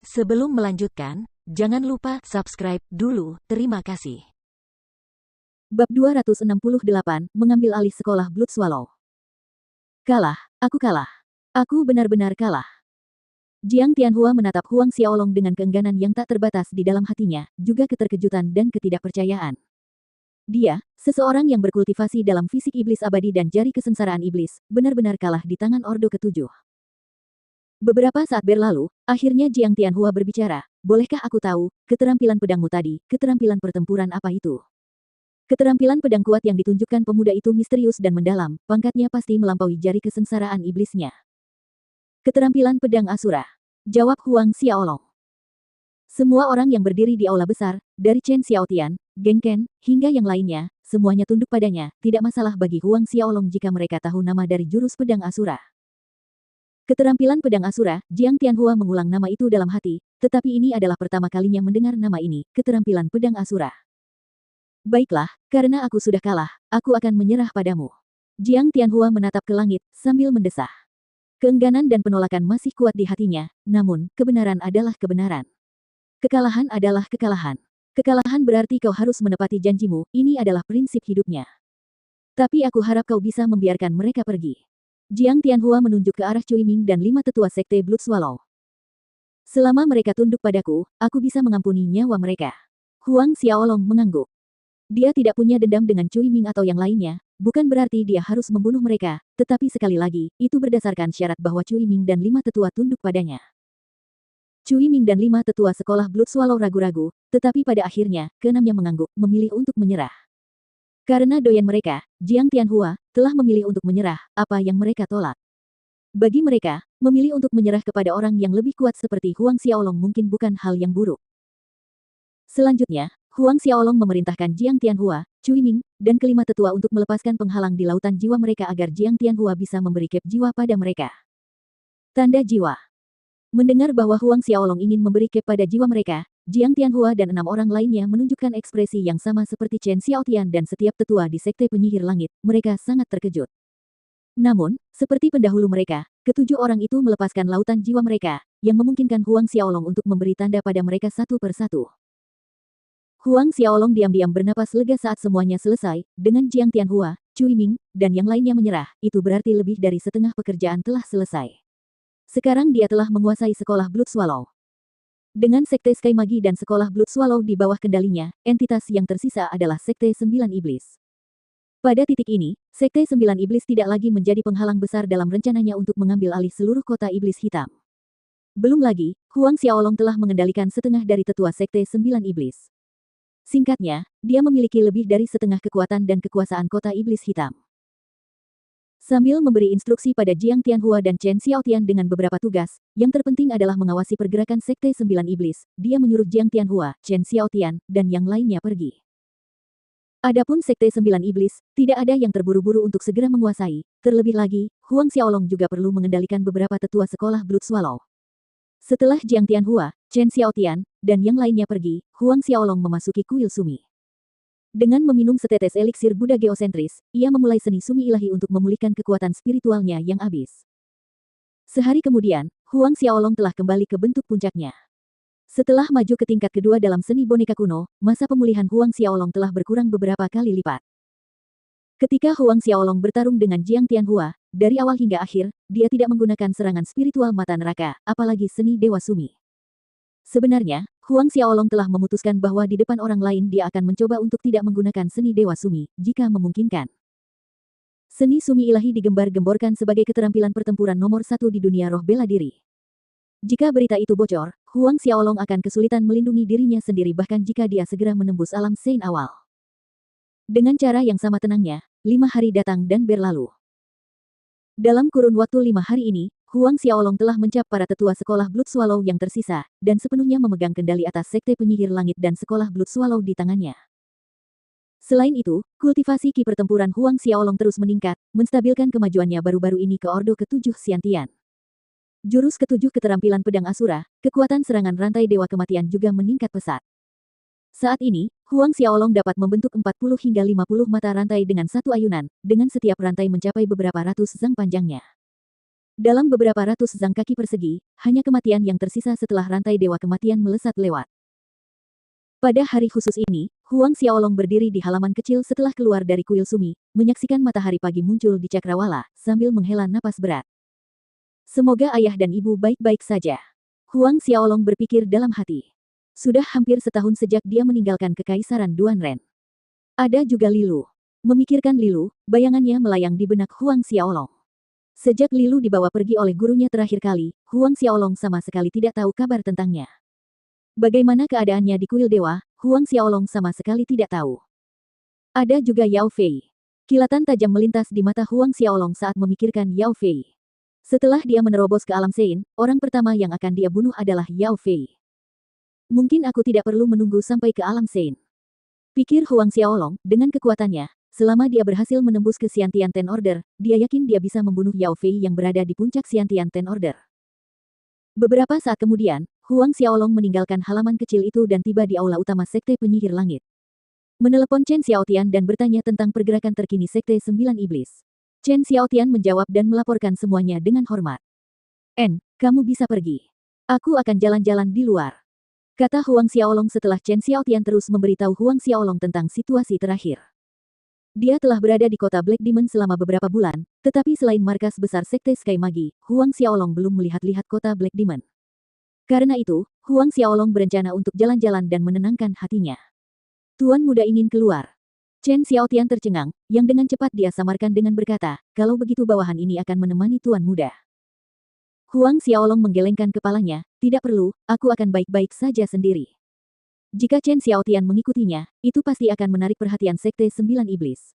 Sebelum melanjutkan, jangan lupa subscribe dulu. Terima kasih. Bab 268, mengambil alih sekolah Blood Swallow. Kalah, aku kalah. Aku benar-benar kalah. Jiang Tianhua menatap Huang Xiaolong dengan keengganan yang tak terbatas di dalam hatinya, juga keterkejutan dan ketidakpercayaan. Dia, seseorang yang berkultivasi dalam fisik iblis abadi dan jari kesengsaraan iblis, benar-benar kalah di tangan Ordo Ketujuh. Beberapa saat berlalu, akhirnya Jiang Tianhua berbicara, bolehkah aku tahu, keterampilan pedangmu tadi, keterampilan pertempuran apa itu? Keterampilan pedang kuat yang ditunjukkan pemuda itu misterius dan mendalam, pangkatnya pasti melampaui jari kesengsaraan iblisnya. Keterampilan pedang Asura. Jawab Huang Xiaolong. Semua orang yang berdiri di aula besar, dari Chen Xiaotian, Geng Ken, hingga yang lainnya, semuanya tunduk padanya, tidak masalah bagi Huang Xiaolong jika mereka tahu nama dari jurus pedang Asura. Keterampilan pedang Asura, Jiang Tianhua mengulang nama itu dalam hati, tetapi ini adalah pertama kalinya mendengar nama ini, keterampilan pedang Asura. Baiklah, karena aku sudah kalah, aku akan menyerah padamu. Jiang Tianhua menatap ke langit, sambil mendesah. Keengganan dan penolakan masih kuat di hatinya, namun, kebenaran adalah kebenaran. Kekalahan adalah kekalahan. Kekalahan berarti kau harus menepati janjimu, ini adalah prinsip hidupnya. Tapi aku harap kau bisa membiarkan mereka pergi. Jiang Tianhua menunjuk ke arah Cui Ming dan 5 tetua sekte Blood Swallow. Selama mereka tunduk padaku, aku bisa mengampuni nyawa mereka. Huang Xiaolong mengangguk. Dia tidak punya dendam dengan Cui Ming atau yang lainnya, bukan berarti dia harus membunuh mereka, tetapi sekali lagi, itu berdasarkan syarat bahwa Cui Ming dan 5 tetua tunduk padanya. Cui Ming dan 5 tetua sekolah Blood Swallow ragu-ragu, tetapi pada akhirnya, keenamnya mengangguk, memilih untuk menyerah. Karena doyan mereka, Jiang Tianhua telah memilih untuk menyerah, apa yang mereka tolak. Bagi mereka, memilih untuk menyerah kepada orang yang lebih kuat seperti Huang Xiaolong mungkin bukan hal yang buruk. Selanjutnya, Huang Xiaolong memerintahkan Jiang Tianhua, Cui Ming, dan kelima tetua untuk melepaskan penghalang di lautan jiwa mereka agar Jiang Tianhua bisa memberi cap jiwa pada mereka. Tanda jiwa. Mendengar bahwa Huang Xiaolong ingin memberi cap pada jiwa mereka, Jiang Tianhua dan 6 orang lainnya menunjukkan ekspresi yang sama seperti Chen Xiaotian dan setiap tetua di Sekte Penyihir Langit, mereka sangat terkejut. Namun, seperti pendahulu mereka, ketujuh orang itu melepaskan lautan jiwa mereka, yang memungkinkan Huang Xiaolong untuk memberi tanda pada mereka satu persatu. Huang Xiaolong diam-diam bernapas lega saat semuanya selesai, dengan Jiang Tianhua, Cui Ming, dan yang lainnya menyerah, itu berarti lebih dari setengah pekerjaan telah selesai. Sekarang dia telah menguasai sekolah Blood Swallow. Dengan Sekte Sky Magi dan sekolah Blood Swallow di bawah kendalinya, entitas yang tersisa adalah Sekte 9 Iblis. Pada titik ini, Sekte 9 Iblis tidak lagi menjadi penghalang besar dalam rencananya untuk mengambil alih seluruh kota Iblis Hitam. Belum lagi, Huang Xiaolong telah mengendalikan setengah dari tetua Sekte 9 Iblis. Singkatnya, dia memiliki lebih dari setengah kekuatan dan kekuasaan kota Iblis Hitam. Sambil memberi instruksi pada Jiang Tianhua dan Chen Xiaotian dengan beberapa tugas, yang terpenting adalah mengawasi pergerakan Sekte 9 Iblis, dia menyuruh Jiang Tianhua, Chen Xiaotian, dan yang lainnya pergi. Adapun Sekte 9 Iblis, tidak ada yang terburu-buru untuk segera menguasai, terlebih lagi, Huang Xiaolong juga perlu mengendalikan beberapa tetua sekolah Blood Swallow. Setelah Jiang Tianhua, Chen Xiaotian, dan yang lainnya pergi, Huang Xiaolong memasuki kuil sumi. Dengan meminum setetes eliksir Buddha geosentris, ia memulai seni sumi ilahi untuk memulihkan kekuatan spiritualnya yang habis. Sehari kemudian, Huang Xiaolong telah kembali ke bentuk puncaknya. Setelah maju ke tingkat kedua dalam seni boneka kuno, masa pemulihan Huang Xiaolong telah berkurang beberapa kali lipat. Ketika Huang Xiaolong bertarung dengan Jiang Tianhua, dari awal hingga akhir, dia tidak menggunakan serangan spiritual mata neraka, apalagi seni Dewa Sumi. Sebenarnya, Huang Xiaolong telah memutuskan bahwa di depan orang lain dia akan mencoba untuk tidak menggunakan seni Dewa Sumi, jika memungkinkan. Seni Sumi ilahi digembar-gemborkan sebagai keterampilan pertempuran nomor 1 di dunia roh bela diri. Jika berita itu bocor, Huang Xiaolong akan kesulitan melindungi dirinya sendiri bahkan jika dia segera menembus alam Sein awal. Dengan cara yang sama tenangnya, 5 hari datang dan berlalu. Dalam kurun waktu 5 hari ini, Huang Xiaolong telah mencap para tetua sekolah Blood Swallow yang tersisa, dan sepenuhnya memegang kendali atas Sekte Penyihir Langit dan sekolah Blood Swallow di tangannya. Selain itu, kultivasi ki pertempuran Huang Xiaolong terus meningkat, menstabilkan kemajuannya baru-baru ini ke Ordo Ketujuh Xiantian. Jurus ketujuh keterampilan pedang Asura, kekuatan serangan rantai Dewa Kematian juga meningkat pesat. Saat ini, Huang Xiaolong dapat membentuk 40 hingga 50 mata rantai dengan satu ayunan, dengan setiap rantai mencapai beberapa ratus zang panjangnya. Dalam beberapa ratus zang kaki persegi, hanya kematian yang tersisa setelah rantai dewa kematian melesat lewat. Pada hari khusus ini, Huang Xiaolong berdiri di halaman kecil setelah keluar dari kuil Sumi, menyaksikan matahari pagi muncul di cakrawala, sambil menghela napas berat. Semoga ayah dan ibu baik-baik saja. Huang Xiaolong berpikir dalam hati. Sudah hampir setahun sejak dia meninggalkan kekaisaran Duanren. Ada juga Lilu. Memikirkan Lilu, bayangannya melayang di benak Huang Xiaolong. Sejak Lilu dibawa pergi oleh gurunya terakhir kali, Huang Xiaolong sama sekali tidak tahu kabar tentangnya. Bagaimana keadaannya di kuil dewa, Huang Xiaolong sama sekali tidak tahu. Ada juga Yao Fei. Kilatan tajam melintas di mata Huang Xiaolong saat memikirkan Yao Fei. Setelah dia menerobos ke alam Sein, orang pertama yang akan dia bunuh adalah Yao Fei. Mungkin aku tidak perlu menunggu sampai ke alam Sein. Pikir Huang Xiaolong, dengan kekuatannya, selama dia berhasil menembus ke Xiantian Ten Order, dia yakin dia bisa membunuh Yao Fei yang berada di puncak Xiantian Ten Order. Beberapa saat kemudian, Huang Xiaolong meninggalkan halaman kecil itu dan tiba di aula utama Sekte Penyihir Langit. Menelepon Chen Xiaotian dan bertanya tentang pergerakan terkini Sekte Sembilan Iblis. Chen Xiaotian menjawab dan melaporkan semuanya dengan hormat. Kamu bisa pergi. Aku akan jalan-jalan di luar. Kata Huang Xiaolong setelah Chen Xiaotian terus memberitahu Huang Xiaolong tentang situasi terakhir. Dia telah berada di kota Black Demon selama beberapa bulan, tetapi selain markas besar Sekte Sky Magi, Huang Xiaolong belum melihat-lihat kota Black Demon. Karena itu, Huang Xiaolong berencana untuk jalan-jalan dan menenangkan hatinya. Tuan muda ingin keluar. Chen Xiaotian tercengang, yang dengan cepat dia samarkan dengan berkata, kalau begitu bawahan ini akan menemani tuan muda. Huang Xiaolong menggelengkan kepalanya, tidak perlu, aku akan baik-baik saja sendiri. Jika Chen Xiaotian mengikutinya, itu pasti akan menarik perhatian Sekte Sembilan Iblis.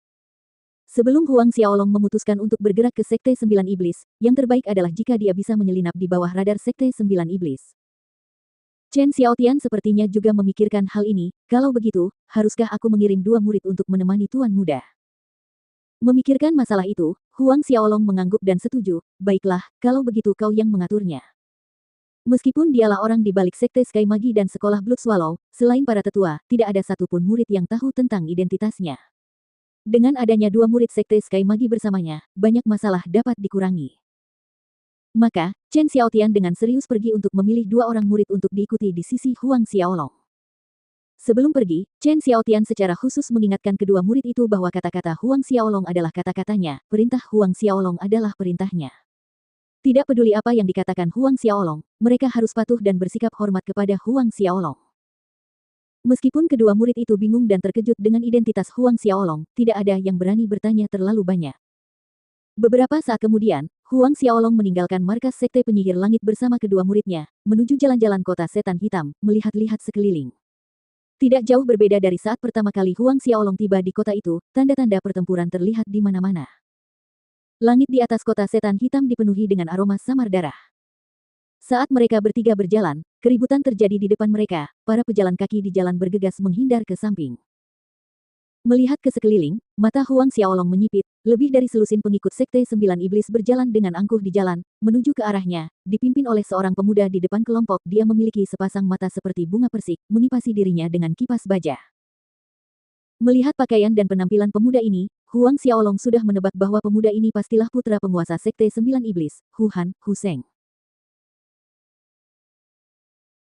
Sebelum Huang Xiaolong memutuskan untuk bergerak ke Sekte Sembilan Iblis, yang terbaik adalah jika dia bisa menyelinap di bawah radar Sekte Sembilan Iblis. Chen Xiaotian sepertinya juga memikirkan hal ini, kalau begitu, haruskah aku mengirim 2 murid untuk menemani tuan muda? Memikirkan masalah itu, Huang Xiaolong mengangguk dan setuju, baiklah, kalau begitu kau yang mengaturnya. Meskipun dialah orang di balik Sekte Sky Magi dan sekolah Blood Swallow, selain para tetua, tidak ada satupun murid yang tahu tentang identitasnya. Dengan adanya 2 murid Sekte Sky Magi bersamanya, banyak masalah dapat dikurangi. Maka, Chen Xiaotian dengan serius pergi untuk memilih 2 orang murid untuk diikuti di sisi Huang Xiaolong. Sebelum pergi, Chen Xiaotian secara khusus mengingatkan kedua murid itu bahwa kata-kata Huang Xiaolong adalah kata-katanya, perintah Huang Xiaolong adalah perintahnya. Tidak peduli apa yang dikatakan Huang Xiaolong, mereka harus patuh dan bersikap hormat kepada Huang Xiaolong. Meskipun kedua murid itu bingung dan terkejut dengan identitas Huang Xiaolong, tidak ada yang berani bertanya terlalu banyak. Beberapa saat kemudian, Huang Xiaolong meninggalkan markas Sekte Penyihir Langit bersama kedua muridnya, menuju jalan-jalan kota setan hitam, melihat-lihat sekeliling. Tidak jauh berbeda dari saat pertama kali Huang Xiaolong tiba di kota itu, tanda-tanda pertempuran terlihat di mana-mana. Langit di atas kota setan hitam dipenuhi dengan aroma samar darah. Saat mereka bertiga berjalan, keributan terjadi di depan mereka, para pejalan kaki di jalan bergegas menghindar ke samping. Melihat ke sekeliling, mata Huang Xiaolong menyipit, lebih dari selusin pengikut Sekte Sembilan Iblis berjalan dengan angkuh di jalan, menuju ke arahnya, dipimpin oleh seorang pemuda di depan kelompok. Dia memiliki sepasang mata seperti bunga persik, mengipasi dirinya dengan kipas baja. Melihat pakaian dan penampilan pemuda ini, Huang Xiaolong sudah menebak bahwa pemuda ini pastilah putra penguasa Sekte Sembilan Iblis, Hu Han, Hu Seng.